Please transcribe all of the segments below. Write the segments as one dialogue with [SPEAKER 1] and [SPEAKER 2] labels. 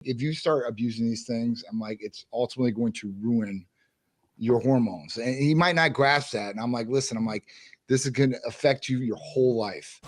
[SPEAKER 1] If you start abusing these things, I'm like, it's ultimately going to ruin your hormones. And he might not grasp that. And I'm like, listen, this is going to affect you your whole life.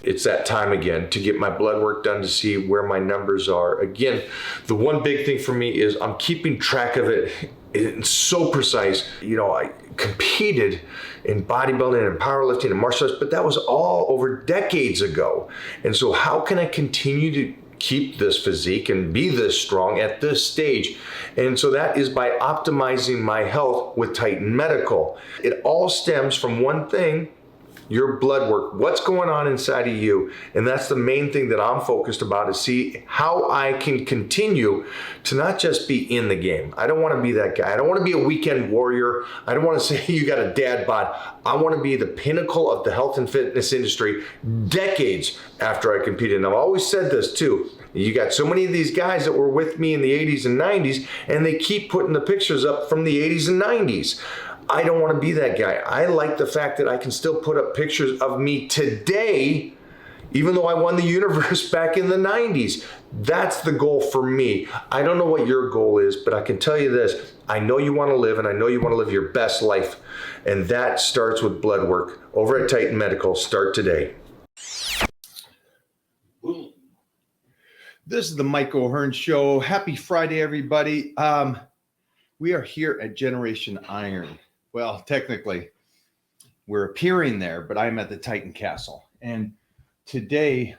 [SPEAKER 2] It's that time again to get my blood work done to see where my numbers are. Again, the one big thing for me is I'm keeping track of it. It's so precise. You know, I competed in bodybuilding and powerlifting and martial arts, but that was all over decades ago. And so how can I continue to keep this physique and be this strong at this stage? And so that is by optimizing my health with Titan Medical. It all stems from one thing: your blood work, what's going on inside of you. And that's the main thing that I'm focused about, is see how I can continue to not just be in the game. I don't want to be that guy. I don't want to be a weekend warrior. I don't want to say you got a dad bod. I want to be the pinnacle of the health and fitness industry decades after I competed. And I've always said this too. You got so many of these guys that were with me in the 80s and 90s, and they keep putting the pictures up from the 80s and 90s. I don't want to be that guy. I like the fact that I can still put up pictures of me today, even though I won the universe back in the 90s. That's the goal for me. I don't know what your goal is, but I can tell you this. I know you want to live, and I know you want to live your best life. And that starts with blood work. Over at Titan Medical, start today.
[SPEAKER 3] This is the Mike O'Hearn Show. Happy Friday, everybody. We are here at Generation Iron. Well, technically, we're appearing there, but I'm at the Titan Castle. And today,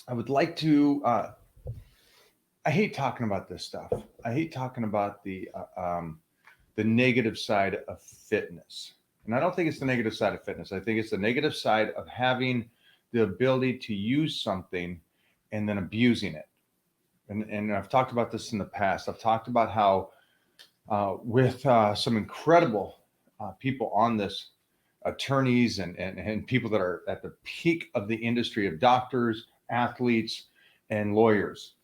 [SPEAKER 3] I would like to, I hate talking about this stuff. I hate talking about the negative side of fitness. And I don't think it's the negative side of fitness. I think it's the negative side of having the ability to use something and then abusing it. And I've talked about this in the past. I've talked about how with some incredible people on this, attorneys and people that are at the peak of the industry of doctors, athletes, and lawyers.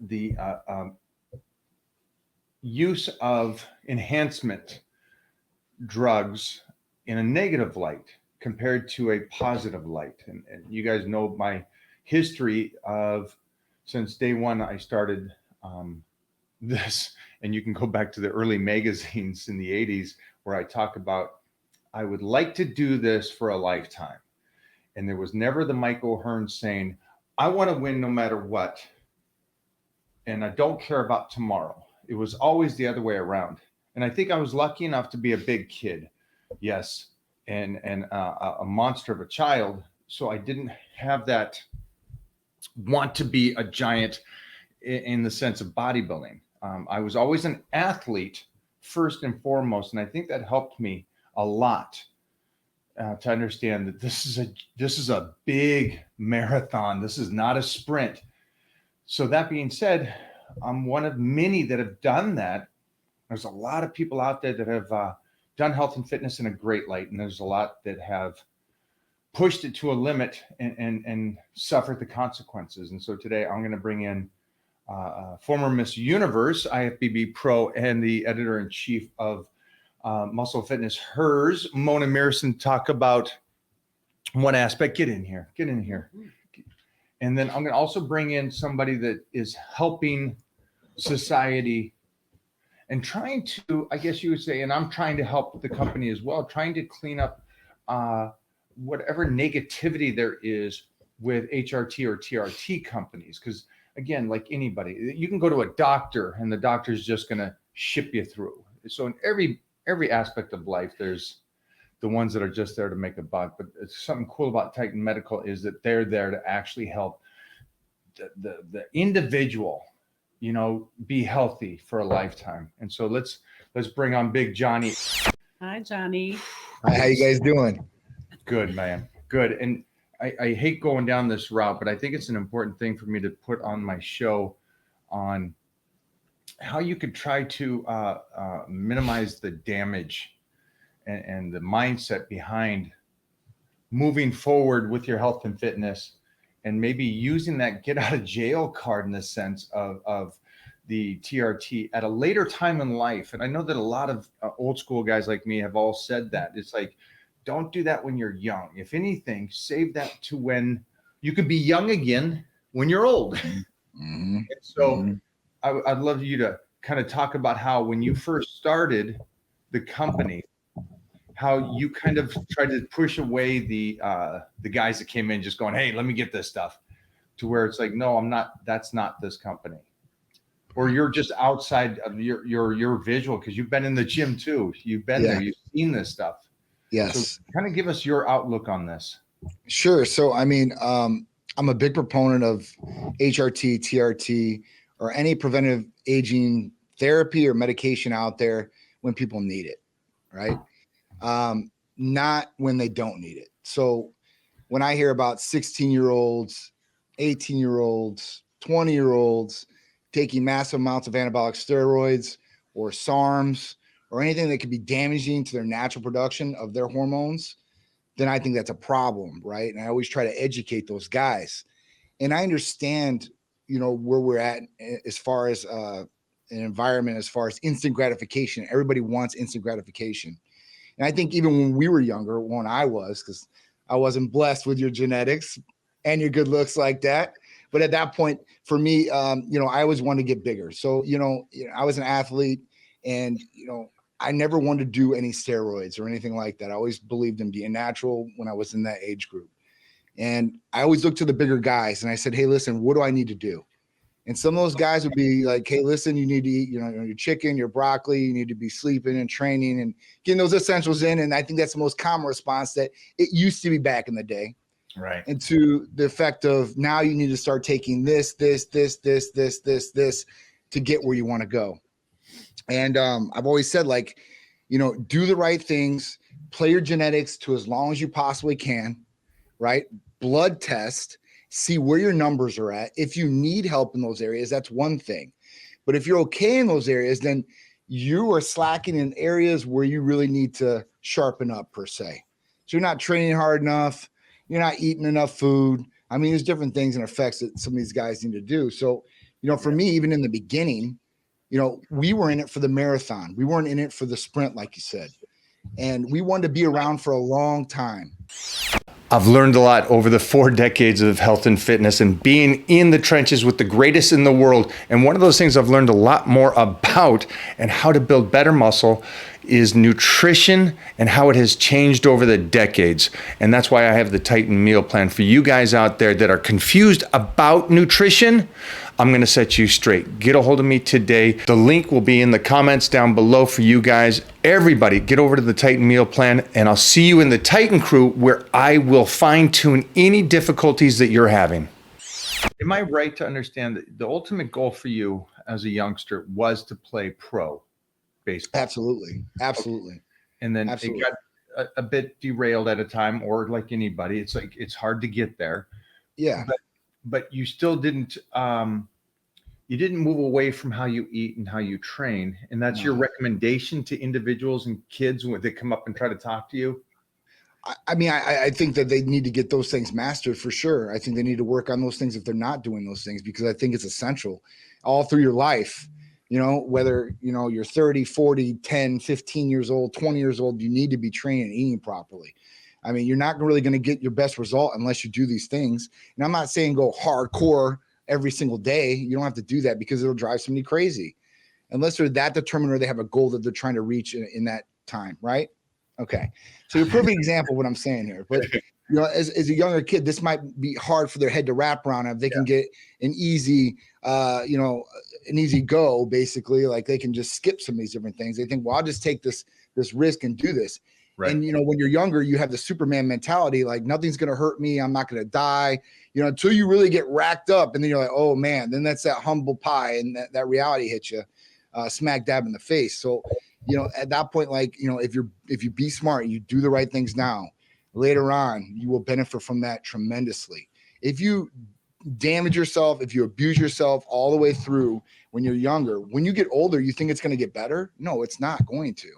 [SPEAKER 3] The use of enhancement drugs in a negative light compared to a positive light. And you guys know my history of, since day one, I started this, and you can go back to the early magazines in the 80s where I talk about, I would like to do this for a lifetime. And there was never the Mike O'Hearn saying, I want to win no matter what, and I don't care about tomorrow. It was always the other way around. And I think I was lucky enough to be a big kid, yes, and a monster of a child. So I didn't have that want to be a giant in the sense of bodybuilding. I was always an athlete first and foremost, and I think that helped me a lot to understand that this is a big marathon. This is not a sprint. So that being said, I'm one of many that have done that. There's a lot of people out there that have done health and fitness in a great light, and there's a lot that have pushed it to a limit and suffered the consequences. And so today I'm going to bring in former Miss Universe, IFBB Pro, and the editor-in-chief of Muscle Fitness, Hers, Mona Muresan, talk about one aspect. Get in here. And then I'm going to also bring in somebody that is helping society and trying to, I guess you would say, and I'm trying to help the company as well, trying to clean up whatever negativity there is with HRT or TRT companies. Because again, like anybody, you can go to a doctor and the doctor's just going to ship you through. So in every aspect of life, there's the ones that are just there to make a buck. But it's something cool about Titan Medical is that they're there to actually help the individual, be healthy for a lifetime. And so let's bring on Big Johnny.
[SPEAKER 4] Hi, Johnny.
[SPEAKER 1] Hi, how you guys doing?
[SPEAKER 3] Good, man. Good. And I hate going down this route, but I think it's an important thing for me to put on my show on how you could try to minimize the damage and the mindset behind moving forward with your health and fitness, and maybe using that get out of jail card in the sense of the TRT at a later time in life. And I know that a lot of old school guys like me have all said that. It's like, don't do that when you're young. If anything, save that to when you could be young again when you're old.
[SPEAKER 1] Mm-hmm.
[SPEAKER 3] And so I'd love you to kind of talk about how when you first started the company, how you kind of tried to push away the guys that came in just going, hey, let me get this stuff, to where it's like, no, I'm not, that's not this company. Or you're just outside of your visual, because you've been in the gym too. You've been there, you've seen this stuff.
[SPEAKER 1] Yes.
[SPEAKER 3] So kind of give us your outlook on this.
[SPEAKER 1] Sure. So, I mean, I'm a big proponent of HRT, TRT, or any preventive aging therapy or medication out there when people need it, right? Not when they don't need it. So when I hear about 16-year-olds, 18-year-olds, 20-year-olds taking massive amounts of anabolic steroids or SARMs or anything that could be damaging to their natural production of their hormones, then I think that's a problem, right? And I always try to educate those guys. And I understand, where we're at as far as an environment, as far as instant gratification. Everybody wants instant gratification. And I think even when we were younger, when I was, because I wasn't blessed with your genetics and your good looks like that. But at that point, for me, I always wanted to get bigger. So, I was an athlete, and, I never wanted to do any steroids or anything like that. I always believed in being natural when I was in that age group. And I always looked to the bigger guys, and I said, hey, listen, what do I need to do? And some of those guys would be like, hey, listen, you need to eat, your chicken, your broccoli, you need to be sleeping and training and getting those essentials in. And I think that's the most common response that it used to be back in the day.
[SPEAKER 3] Right.
[SPEAKER 1] And to the effect of now you need to start taking this to get where you want to go. And I've always said, like, do the right things, play your genetics to as long as you possibly can, right? Blood test, see where your numbers are at. If you need help in those areas, that's one thing. But if you're okay in those areas, then you are slacking in areas where you really need to sharpen up, per se. So you're not training hard enough. You're not eating enough food. I mean, there's different things and effects that some of these guys need to do. So, for me, even in the beginning, we were in it for the marathon. We weren't in it for the sprint, like you said. And we wanted to be around for a long time.
[SPEAKER 3] I've learned a lot over the 4 decades of health and fitness and being in the trenches with the greatest in the world. And one of those things I've learned a lot more about and how to build better muscle is nutrition and how it has changed over the decades. And that's why I have the Titan meal plan for you guys out there that are confused about nutrition. I'm going to set you straight. Get a hold of me today. The link will be in the comments down below for you guys. Everybody, get over to the Titan meal plan, and I'll see you in the Titan crew, where I will fine tune any difficulties that you're having. Am I right to understand that the ultimate goal for you as a youngster was to play pro baseball?
[SPEAKER 1] Absolutely. Okay.
[SPEAKER 3] And then it got a bit derailed at a time, or like anybody, it's like, it's hard to get there.
[SPEAKER 1] Yeah.
[SPEAKER 3] But you still didn't move away from how you eat and how you train. And that's your recommendation to individuals and kids when they come up and try to talk to you?
[SPEAKER 1] I mean, I think that they need to get those things mastered for sure. I think they need to work on those things if they're not doing those things, because I think it's essential all through your life. Whether, you're 30, 40, 10, 15 years old, 20 years old, you need to be training and eating properly. I mean, you're not really going to get your best result unless you do these things. And I'm not saying go hardcore every single day. You don't have to do that, because it'll drive somebody crazy unless they're that determined or they have a goal that they're trying to reach in that time. Right. Okay. So you're a perfect example of what I'm saying here. But, as a younger kid, this might be hard for their head to wrap around. If they can get an easy, an easy go, basically, like they can just skip some of these different things. They think, well, I'll just take this risk and do this. Right. And, when you're younger, you have the Superman mentality, like nothing's going to hurt me. I'm not going to die, until you really get racked up. And then you're like, oh man, then that's that humble pie. And that reality hits you smack dab in the face. So, at that point, like, if you be smart, you do the right things now, later on, you will benefit from that tremendously. If you damage yourself, if you abuse yourself all the way through when you're younger, when you get older, you think it's going to get better. No, it's not going to.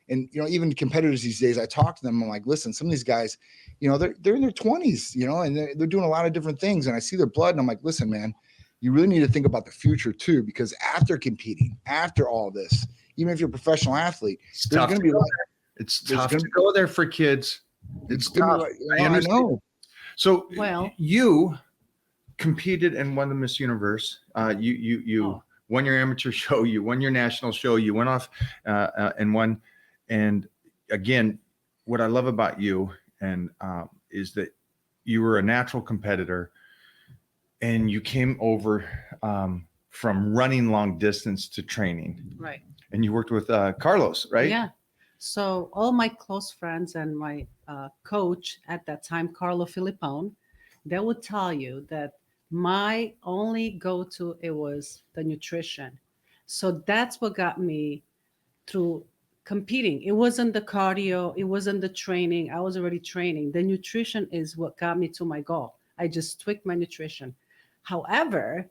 [SPEAKER 1] And, even competitors these days, I talk to them. I'm like, listen, some of these guys, they're in their 20s, and they're doing a lot of different things. And I see their blood and I'm like, listen, man, you really need to think about the future too, because after competing, after all this, even if you're a professional athlete, there's going to be
[SPEAKER 3] it's tough to go there for kids. It's tough.
[SPEAKER 1] I know.
[SPEAKER 3] So
[SPEAKER 4] Well,
[SPEAKER 3] you competed and won the Miss Universe. You won your amateur show. You won your national show. You went off and won. And again, what I love about you and is that you were a natural competitor, and you came over from running long distance to training.
[SPEAKER 4] right.
[SPEAKER 3] And you worked with Carlos, right?
[SPEAKER 4] Yeah. So all my close friends and my coach at that time, Carlo Filippone, they would tell you that my only go-to, it was the nutrition. So that's what got me through competing. It wasn't the cardio, it wasn't the training. I was already training. The nutrition is what got me to my goal. I just tweaked my nutrition. However,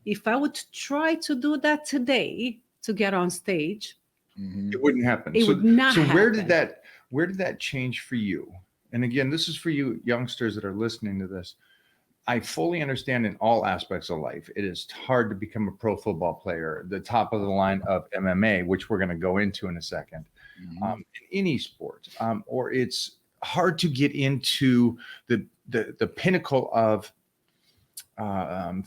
[SPEAKER 4] if I would try to do that today to get on stage,
[SPEAKER 3] It wouldn't happen.
[SPEAKER 4] It would not
[SPEAKER 3] So where did
[SPEAKER 4] happen.
[SPEAKER 3] that change for you? And again, this is for you youngsters that are listening to this. I fully understand in all aspects of life, it is hard to become a pro football player, the top of the line of MMA, which we're going to go into in a second, in any sport, or it's hard to get into the pinnacle of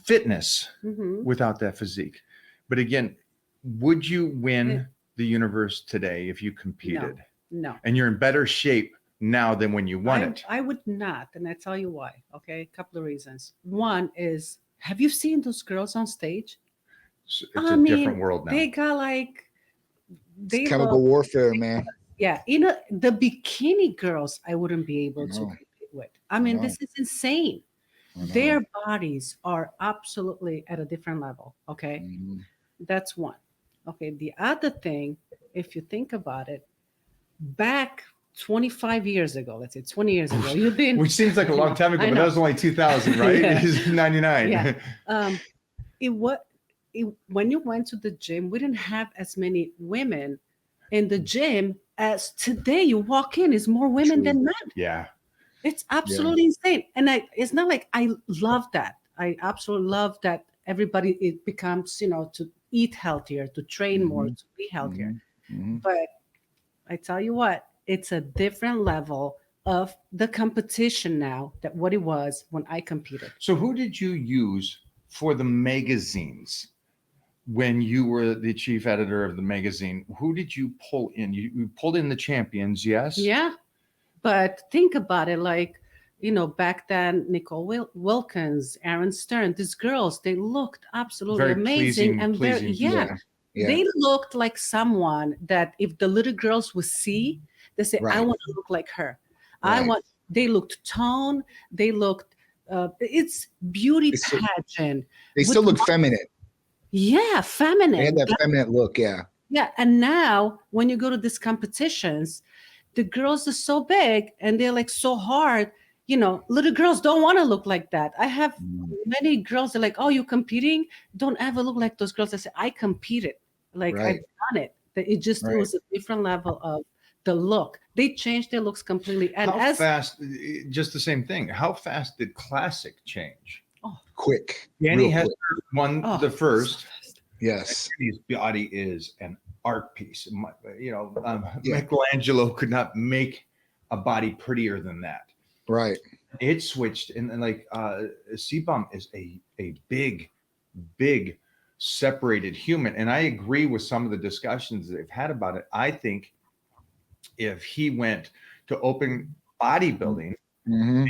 [SPEAKER 3] fitness
[SPEAKER 4] mhm,
[SPEAKER 3] without that physique. But again, would you win the universe today if you competed?
[SPEAKER 4] no.
[SPEAKER 3] And you're in better shape now than when you won it.
[SPEAKER 4] I would not, and I tell you why. Okay, a couple of reasons. One is, have you seen those girls on stage?
[SPEAKER 3] It's
[SPEAKER 4] I
[SPEAKER 3] a
[SPEAKER 4] mean,
[SPEAKER 3] different world now.
[SPEAKER 4] They got like, they
[SPEAKER 1] It's chemical
[SPEAKER 4] look,
[SPEAKER 1] warfare, man.
[SPEAKER 4] yeah. The bikini girls, I wouldn't be able to
[SPEAKER 1] No.
[SPEAKER 4] compete with. I mean,
[SPEAKER 1] No.
[SPEAKER 4] this is insane.
[SPEAKER 1] I know.
[SPEAKER 4] Their bodies are absolutely at a different level. Okay,
[SPEAKER 1] Mhm.
[SPEAKER 4] that's one. Okay, the other thing, if you think about it, back 25 years ago, let's say 20 years ago, you've been
[SPEAKER 3] Which seems like a long time ago,
[SPEAKER 4] I
[SPEAKER 3] but that
[SPEAKER 4] know.
[SPEAKER 3] was only 2000, right?
[SPEAKER 4] Yeah.
[SPEAKER 3] It is 99.
[SPEAKER 4] Yeah. When you went to the gym, we didn't have as many women in the gym as today. You walk in, it's more women
[SPEAKER 1] True.
[SPEAKER 4] than men.
[SPEAKER 3] Yeah.
[SPEAKER 4] It's absolutely insane. And it's not like I love that. I absolutely love that everybody it becomes, to eat healthier, to train more,
[SPEAKER 1] Mhm.
[SPEAKER 4] to be healthier.
[SPEAKER 1] Mhm.
[SPEAKER 4] But I tell you what, it's a different level of the competition now than what it was when I competed.
[SPEAKER 3] So who did you use for the magazines when you were the chief editor of the magazine? Who did you pull in? You pulled in the champions, yes?
[SPEAKER 4] Yeah. But think about it, like, back then, Nicole Wilkins, Aaron Stern, these girls, they looked absolutely
[SPEAKER 3] Very
[SPEAKER 4] amazing.
[SPEAKER 3] pleasing,
[SPEAKER 4] And very,
[SPEAKER 3] pleasing.
[SPEAKER 4] yeah,
[SPEAKER 1] Yeah.
[SPEAKER 4] they looked like someone that if the little girls would see, they say, I
[SPEAKER 1] Right.
[SPEAKER 4] want to look like her.
[SPEAKER 1] Right.
[SPEAKER 4] They looked toned. They looked, it's beauty
[SPEAKER 1] They still-
[SPEAKER 4] pageant.
[SPEAKER 1] They still look feminine.
[SPEAKER 4] Yeah, feminine.
[SPEAKER 1] They had that feminine look. Yeah.
[SPEAKER 4] Yeah, and now when you go to these competitions, the girls are so big and they're like so hard. Little girls don't want to look like that. I have many girls that are like, oh, you competing? Don't ever look like those girls. I say, I competed. Like
[SPEAKER 1] Right.
[SPEAKER 4] I've done it. It just
[SPEAKER 1] Right.
[SPEAKER 4] was a different level of the look. They changed their looks completely. And
[SPEAKER 3] How fast, just the same thing. How fast did Classic change?
[SPEAKER 1] Quick.
[SPEAKER 3] Danny
[SPEAKER 1] Real
[SPEAKER 3] Hester
[SPEAKER 1] quick.
[SPEAKER 3] won
[SPEAKER 4] Oh,
[SPEAKER 3] the first.
[SPEAKER 1] Yes.
[SPEAKER 3] His body is an art piece.
[SPEAKER 1] Yeah.
[SPEAKER 3] Michelangelo could not make a body prettier than that.
[SPEAKER 1] Right.
[SPEAKER 3] It switched, and like C-Bomb is a big separated human, and I agree with some of the discussions they've had about it. I think if he went to open bodybuilding,
[SPEAKER 1] Mm-hmm.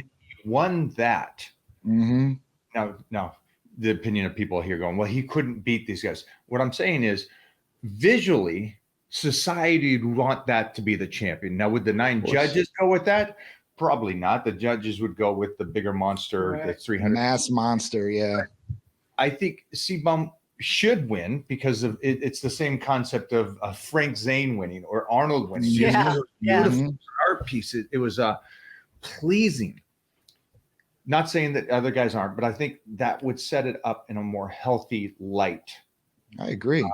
[SPEAKER 3] won that.
[SPEAKER 1] Mm-hmm.
[SPEAKER 3] Now, the opinion of people here going, well, he couldn't beat these guys. What I'm saying is, visually, society would want that to be the champion. Now, would the 9 judges go with that? Probably not. The judges would go with the bigger monster,
[SPEAKER 4] Right.
[SPEAKER 3] the 300.
[SPEAKER 1] Mass monster. Yeah.
[SPEAKER 3] I think C-Bomb should win because of it's the same concept of Frank Zane winning or Arnold winning.
[SPEAKER 4] Yeah. Yeah.
[SPEAKER 1] Mhm.
[SPEAKER 3] Art piece. It was pleasing. Not saying that other guys aren't, but I think that would set it up in a more healthy light.
[SPEAKER 1] I agree.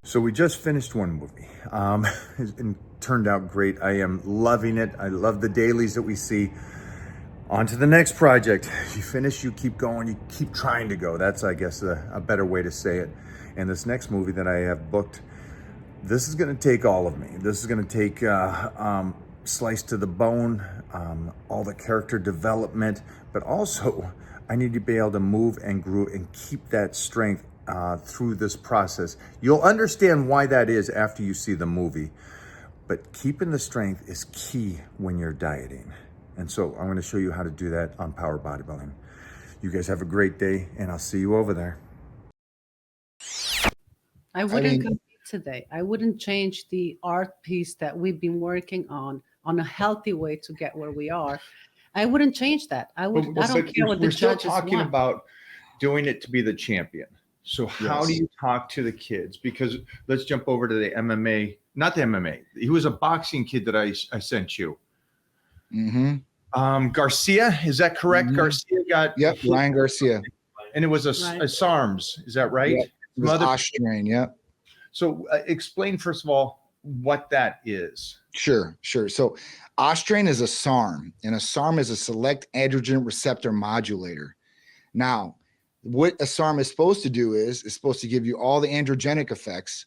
[SPEAKER 3] So we just finished one movie. It turned out great. I am loving it. I love the dailies that we see.
[SPEAKER 5] On to the next project. You finish, you keep going, you keep trying to go. That's, I guess, a better way to say it. And this next movie that I have booked, this is going to take all of me. This is going to take slice to the bone, all the character development, but also I need to be able to move and grow and keep that strength through this process. You'll understand why that is after you see the movie, but keeping the strength is key when you're dieting. And so I'm going to show you how to do that on Power Bodybuilding. You guys have a great day, and I'll see you over there.
[SPEAKER 4] I wouldn't compete today. I wouldn't change the art piece that we've been working on a healthy way to get where we are. I wouldn't change that. I don't care what the judges
[SPEAKER 3] We're still talking
[SPEAKER 4] want.
[SPEAKER 3] about doing it to be the champion. So how do you talk to the kids? Because let's jump over to the MMA, not the MMA. He was a boxing kid that I sent you.
[SPEAKER 1] Mm-hmm.
[SPEAKER 3] Garcia, is that correct?
[SPEAKER 1] Mm-hmm.
[SPEAKER 3] Garcia got
[SPEAKER 1] Ryan Garcia,
[SPEAKER 3] and it was a SARMs. Is that right?
[SPEAKER 1] Yep. It was Austrian. Yep.
[SPEAKER 3] So explain first of all what that is.
[SPEAKER 1] Sure. So Austrian is a SARM, and a SARM is a select androgen receptor modulator. Now, what a SARM is supposed to do is supposed to give you all the androgenic effects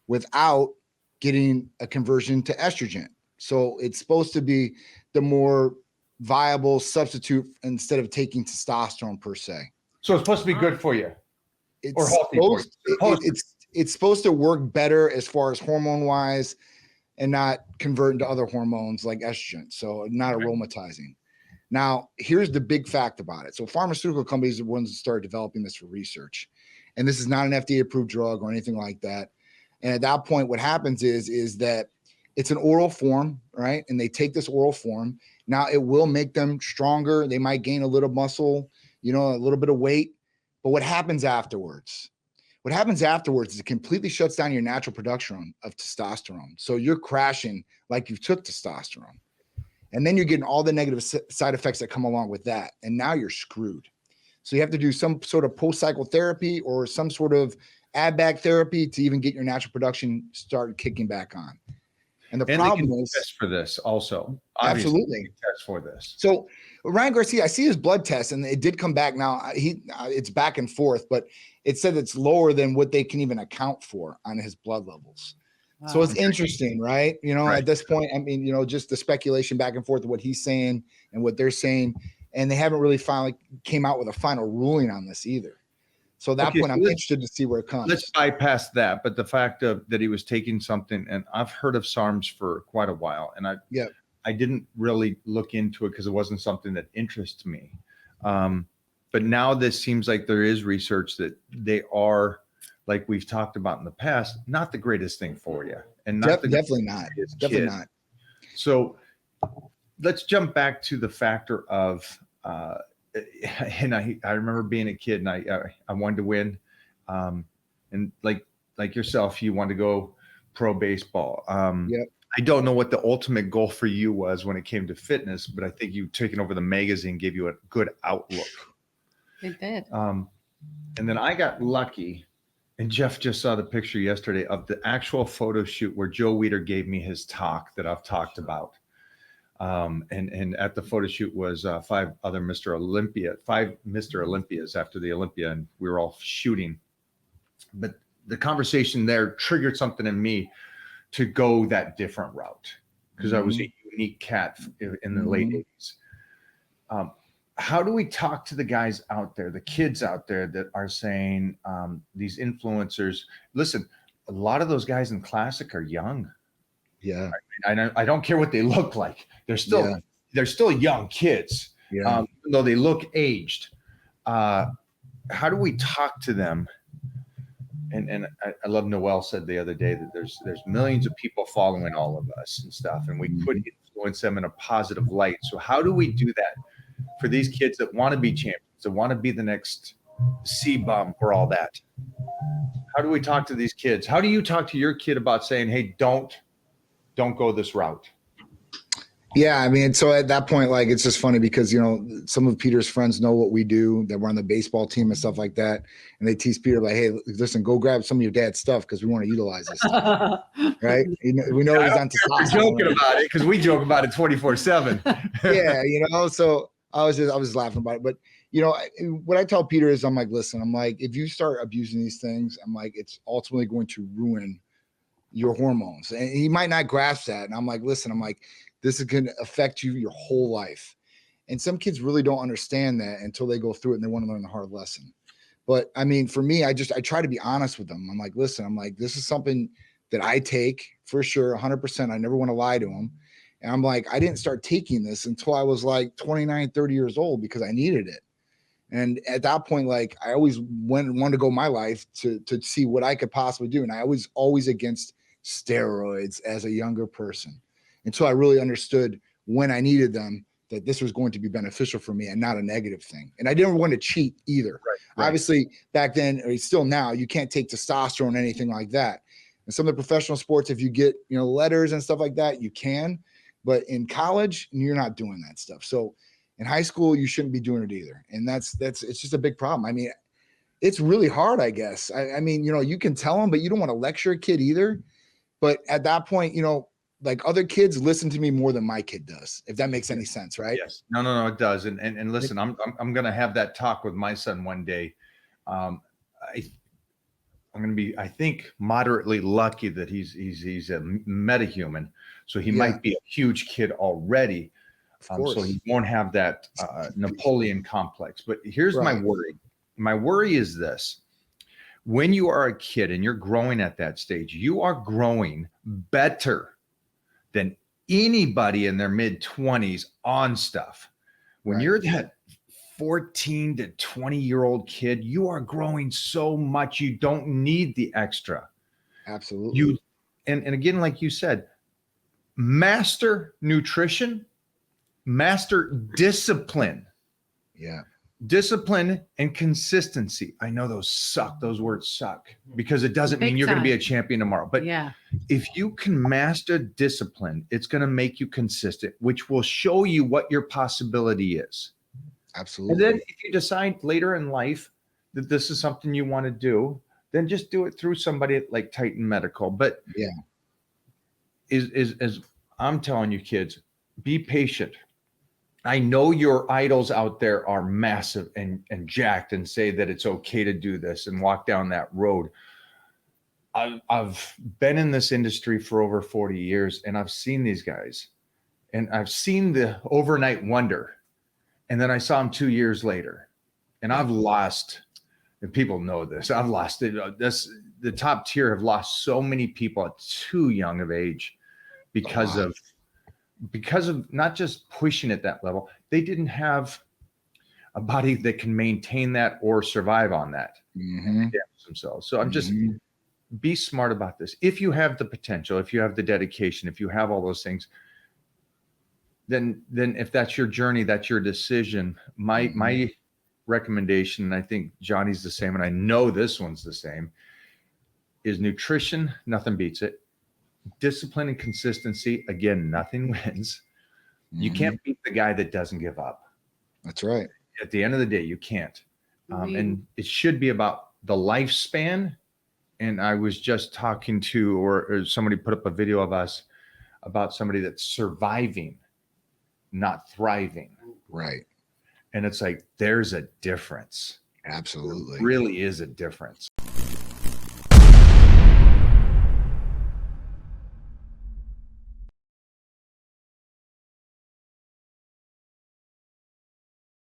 [SPEAKER 1] without getting a conversion to estrogen. So it's supposed to be the more viable substitute instead of taking testosterone per se.
[SPEAKER 3] So it's supposed to be good for you.
[SPEAKER 1] It's supposed to work better as far as hormone wise and not convert into other hormones like estrogen. So not aromatizing. Now, here's the big fact about it. So pharmaceutical companies are the ones that start developing this for research. And this is not an FDA approved drug or anything like that. And at that point, what happens is that it's an oral form, right? And they take this oral form. Now it will make them stronger. They might gain a little muscle, a little bit of weight. But what happens afterwards? What happens afterwards is it completely shuts down your natural production of testosterone. So you're crashing like you took testosterone. And then you're getting all the negative side effects that come along with that. And now you're screwed. So you have to do some sort of post-cycle therapy or some sort of add-back therapy to even get your natural production started kicking back on. And the problem is
[SPEAKER 3] test for this also.
[SPEAKER 1] Absolutely.
[SPEAKER 3] Test for this.
[SPEAKER 1] So Ryan Garcia, I see his blood test and it did come back. Now it's back and forth, but it said it's lower than what they can even account for on his blood levels. Wow. So it's interesting, right? At this point, I mean, just the speculation back and forth of what he's saying and what they're saying. And they haven't really finally came out with a final ruling on this either. So at that point, I'm interested to see where it comes.
[SPEAKER 3] Let's bypass that. But the fact that he was taking something, and I've heard of SARMs for quite a while, and I didn't really look into it because it wasn't something that interests me. But now this seems like there is research that they are, like we've talked about in the past, not the greatest thing for you. And
[SPEAKER 1] definitely not. Definitely not.
[SPEAKER 3] So let's jump back to the factor of and I remember being a kid and I wanted to win. And like yourself, you wanted to go pro baseball. I don't know what the ultimate goal for you was when it came to fitness, but I think you taking over the magazine gave you a good outlook.
[SPEAKER 4] It did.
[SPEAKER 3] And then I got lucky, and Jeff just saw the picture yesterday of the actual photo shoot where Joe Weider gave me his talk that I've talked about. And at the photo shoot was five Mr. Olympias after the Olympia, and we were all shooting. But the conversation there triggered something in me to go that different route because I was a unique cat in the late 80s. How do we talk to the guys out there, the kids out there that are saying these influencers? Listen, a lot of those guys in Classic are young.
[SPEAKER 1] Yeah,
[SPEAKER 3] I don't care what they look like. They're still young kids.
[SPEAKER 1] Yeah,
[SPEAKER 3] even though they look aged. How do we talk to them? And I love Noel said the other day that there's millions of people following all of us and stuff, and we could influence them in a positive light. So how do we do that for these kids that want to be champions, that want to be the next C-bum or all that? How do we talk to these kids? How do you talk to your kid about saying, hey, don't go this route?
[SPEAKER 1] Yeah, I mean, so at that point, like, it's just funny because, some of Peter's friends know what we do, that we're on the baseball team and stuff like that. And they tease Peter like, hey, listen, go grab some of your dad's stuff because we want to utilize this stuff. Right? We know he's on testosterone.
[SPEAKER 3] We're joking about it because we joke about it 24/7.
[SPEAKER 1] Yeah, so I was laughing about it, but you know, what I tell Peter is, I'm like, listen, I'm like, if you start abusing these things, I'm like, it's ultimately going to ruin your hormones. And he might not grasp that. And I'm like, listen, I'm like, this is going to affect you your whole life. And some kids really don't understand that until they go through it and they want to learn the hard lesson. But I mean, for me, I try to be honest with them. I'm like, listen, I'm like, this is something that I take for sure, 100%. I never want to lie to them. And I'm like, I didn't start taking this until I was like 29, 30 years old because I needed it. And at that point, like I always wanted to go my life to see what I could possibly do. And I was always against steroids as a younger person until I really understood when I needed them, that this was going to be beneficial for me and not a negative thing. And I didn't want to cheat either.
[SPEAKER 3] Right.
[SPEAKER 1] Obviously, back then, or still now, you can't take testosterone or anything like that. And some of the professional sports, if you get, you know, letters and stuff like that, you can. But in college, you're not doing that stuff. So in high school, you shouldn't be doing it either. And it's just a big problem. I mean, it's really hard, I guess. I mean, you know, you can tell them, but you don't want to lecture a kid either. But at that point, you know, like other kids listen to me more than my kid does, if that makes any sense, right?
[SPEAKER 3] Yes. No, it does. And listen, I'm going to have that talk with my son one day. I'm going to be, I think, moderately lucky that he's a metahuman, so he might be a huge kid already. So he won't have that Napoleon complex. But here's my worry. My worry is this: when you are a kid and you're growing at that stage, you are growing better than anybody in their mid-20s on stuff. When you're that 14 to 20-year-old kid, you are growing so much, you don't need the extra.
[SPEAKER 1] Absolutely.
[SPEAKER 3] And again, like you said, master nutrition, master discipline.
[SPEAKER 1] Yeah.
[SPEAKER 3] Discipline and consistency. I know those suck. Those words suck because it doesn't mean you're going to be a champion tomorrow. But if you can master discipline, it's going to make you consistent, which will show you what your possibility is.
[SPEAKER 1] Absolutely.
[SPEAKER 3] And then if you decide later in life that this is something you want to do, then just do it through somebody like Titan Medical. But is I'm telling you, kids, be patient. I know your idols out there are massive and jacked and say that it's okay to do this and walk down that road. I've been in this industry for over 40 years and I've seen these guys and I've seen the overnight wonder. And then I saw them 2 years later and I've lost, and people know this, I've lost it. The top tier have lost so many people at too young of age because of not just pushing at that level, they didn't have a body that can maintain that or survive on that. Damage themselves. So I'm just be smart about this. If you have the potential, if you have the dedication, if you have all those things, then if that's your journey, that's your decision. My recommendation, and I think Johnny's the same, and I know this one's the same, is nutrition. Nothing beats it. Discipline and consistency, again, nothing wins. You can't beat the guy that doesn't give up.
[SPEAKER 1] That's right.
[SPEAKER 3] At the end of the day, you can't. And it should be about the lifespan. And I was just talking to, or somebody put up a video of us about somebody that's surviving, not thriving.
[SPEAKER 1] Right.
[SPEAKER 3] And it's like, there's a difference.
[SPEAKER 1] Absolutely.
[SPEAKER 3] There really is a difference.